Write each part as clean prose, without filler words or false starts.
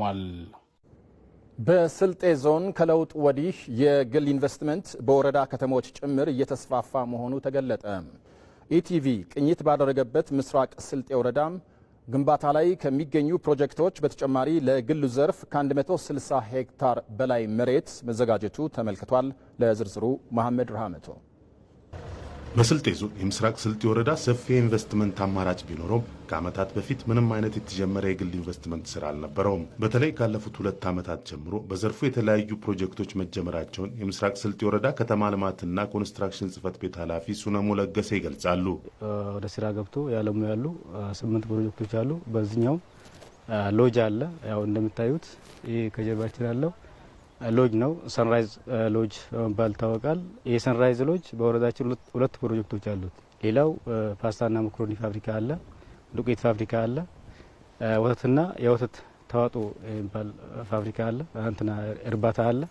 ተቋቁሟል። በስልጤ ዞን ከለውጥ ወዲህ የግል ኢንቨስትመንት በወረዳ ከተሞች ጭምር እየተስፋፋ መሆኑ ተገለጠ። ኢቲቪ ቅኝት ባደረገበት ምስራቅ ስልጤ ወረዳም ግንባታ ላይ ከሚገኙ ፕሮጀክቶች በተጨማሪ ለግሉ ዘርፍ ከ160 ሄክታር በላይ መሬት መዘጋጀቱ ተመልክቷል። ለዝርዝሩ መሐመድ ረሃመቶ። በስልጤ ዞን የምስራቅ ስልጤ ወረዳ ሰፊ የኢንቨስትመንት አማራጭ ቢኖረውም ከዓመታት በፊት ምንም አይነት የተጀመረ የግል ኢንቨስትመንት ስራ አልነበረውም። በተለይ ካለፉት 2 ዓመታት ጀምሮ በዘርፉ የተለያዩ ፕሮጀክቶች መጀመራቸውን የምስራቅ ስልጤ ወረዳ ከተማ ልማትና ኮንስትራክሽን ጽሕፈት ቤት ኃላፊ ሱነሙ ለገሰ ይገልጻሉ። ወደ ስራ ገብቶ ያለሙ ያሉ 8 ፕሮጀክቶች አሉ። በዚህኛው ሎጅ አለ። ያው እንደምታዩት ይሄ ከጀርባችን ያለው ሎጅ ነው። ሰንራይዝ ሎጅ በመባል ይታወቃል። ይህ ሰንራይዝ ሎጅ በወረዳችን 2 ፕሮጀክቶች አሉት። ሌላው ፓስታና መኮሮኒ ፋብሪካ አለ፣ ዱቄት ፋብሪካ አለ፣ ወተትና የወተት ተዋጽኦ የሚባል ፋብሪካ አለ፣ እንትና እርባታ አለ።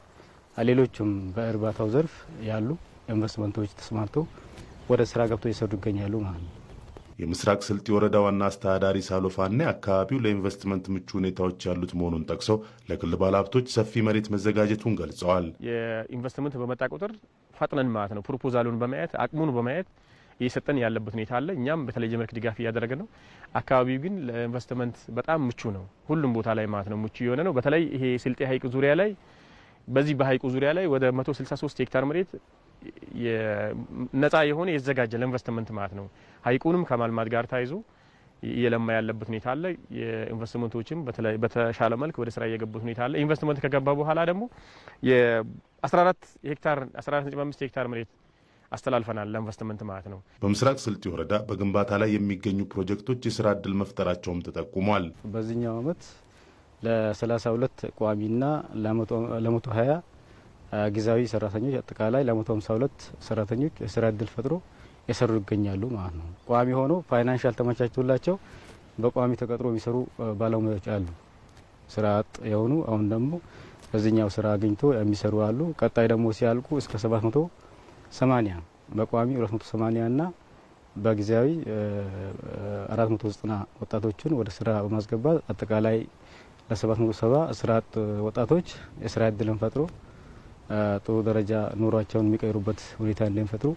ሌሎችም በእርባታው ዘርፍ ያሉ ኢንቨስትመንቶች ተስማርተው ወደ ስራ ገብቶ እየሰሩ ይገኛሉ ማለት ነው። የምስራቅ ስልጤ ወረዳ ዋና አስተዳዳሪ ሳሎፋና አካባቢው ለኢንቨስትመንት ምቹ ሁኔታዎች ያሉት መሆኑን ጠቅሰው ለግል ባለሀብቶች ሰፊ መሬት መዘጋጀቱን ገልጸዋል። የኢንቨስትመንት በመጣ ቁጥር ፈጥነን ማለት ነው ፕሮፖዛሉን በማየት አቅሙን በማየት እየሰጠን ያለበት ሁኔታ አለ። እኛም በተለየ መልክ ድጋፍ እያደረገ ነው። አካባቢው ግን ለኢንቨስትመንት በጣም ምቹ ነው። ሁሉም ቦታ ላይ ማለት ነው ምቹ የሆነ ነው። በተለይ ይሄ ስልጤ ሐይቅ ዙሪያ ላይ በዚህ በሐይቁ ዙሪያ ላይ ወደ 163 ሄክታር መሬት ነፃ የሆነ የተዘጋጀ ለኢንቨስትመንት ማለት ነው። ሐይቁንም ከማልማት ጋር ታይዞ እየለማ ያለበት ሁኔታ አለ። የኢንቨስትመንቶችም በተሻለ መልክ ወደ ስራ እየገቡት ሁኔታ አለ። ኢንቨስትመንት ከገባ በኋላ ደግሞ የ14.5 ሄክታር መሬት አስተላልፈናል ለኢንቨስትመንት ማለት ነው። በምስራቅ ስልጤ ወረዳ በግንባታ ላይ የሚገኙ ፕሮጀክቶች የስራ እድል መፍጠራቸውም ተጠቁሟል። በዚህኛው ዓመት ለ32 ቋሚና ለ120 ጊዜያዊ ሰራተኞች አጠቃላይ ለ152 ሰራተኞች የስራ እድል ፈጥሮ የሰሩ ይገኛሉ ማለት ነው። ቋሚ ሆኖ ፋይናንሻል ተመቻችቶላቸው በቋሚ ተቀጥሮ የሚሰሩ ባለሙያዎች አሉ። ስራ አጥ የሆኑ አሁን ደግሞ በዚህኛው ስራ አግኝቶ የሚሰሩ አሉ። ቀጣይ ደግሞ ሲያልቁ እስከ 780 በቋሚ 280 እና በጊዜያዊ 490 ወጣቶችን ወደ ስራ በማስገባት አጠቃላይ ለ770 ስራ አጥ ወጣቶች የስራ እድልን ፈጥሮ ጥሩ ደረጃ ኑሯቸውን የሚቀይሩበት ሁኔታ እንደሚፈጥሩ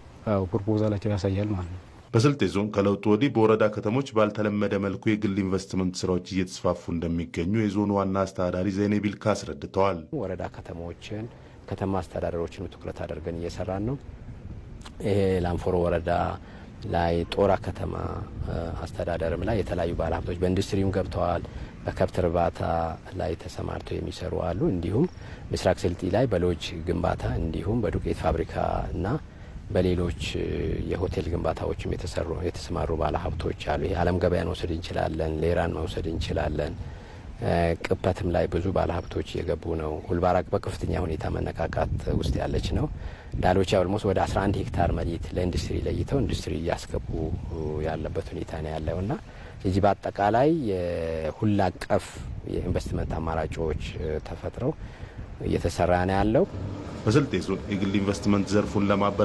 ፕሮፖዛላቸው ያሳያል ማለት ነው። በስልጤ ዞን ከለውጥ ወዲህ በወረዳ ከተሞች ባልተለመደ መልኩ የግል ኢንቨስትመንት ስራዎች እየተስፋፉ እንደሚገኙ የዞኑ ዋና አስተዳዳሪ ዘይኔ ቢልካ አስረድተዋል። ወረዳ ከተሞችን ከተማ አስተዳደሮችን ትኩረት አድርገን እየሰራን ነው። ይሄ ላንፎሮ ወረዳ ላይ ጦራ ከተማ አስተዳደርም ላይ የተለያዩ ባለሀብቶች በኢንዱስትሪም ገብተዋል። በከብት እርባታ ላይ ተሰማርተው የሚሰሩ አሉ። እንዲሁም ምስራቅ ስልጤ ላይ በሎጅ ግንባታ እንዲሁም በዱቄት ፋብሪካ እና በሌሎች የሆቴል ግንባታዎችም የተሰማሩ ባለሀብቶች አሉ። ይሄ አለም ገበያን መውሰድ እንችላለን፣ ሌራን መውሰድ እንችላለን። ቅበትም ላይ ብዙ ባለሀብቶች እየገቡ ነው። ሁልባራቅ በከፍተኛ ሁኔታ መነቃቃት ውስጥ ያለች ነው። ዳሎቻ ኦልሞስት ወደ 11 ሄክታር መሬት ለኢንዱስትሪ ለይተው ኢንዱስትሪ እያስገቡ ያለበት ሁኔታ ነው ያለውና እዚህ በአጠቃላይ የሁሉ አቀፍ የኢንቨስትመንት አማራጮች ተፈጥረው እየተሰራ ነው ያለው። በስልጤ ዞን የግል ኢንቨስትመንት ዘርፉን ለማበረታታት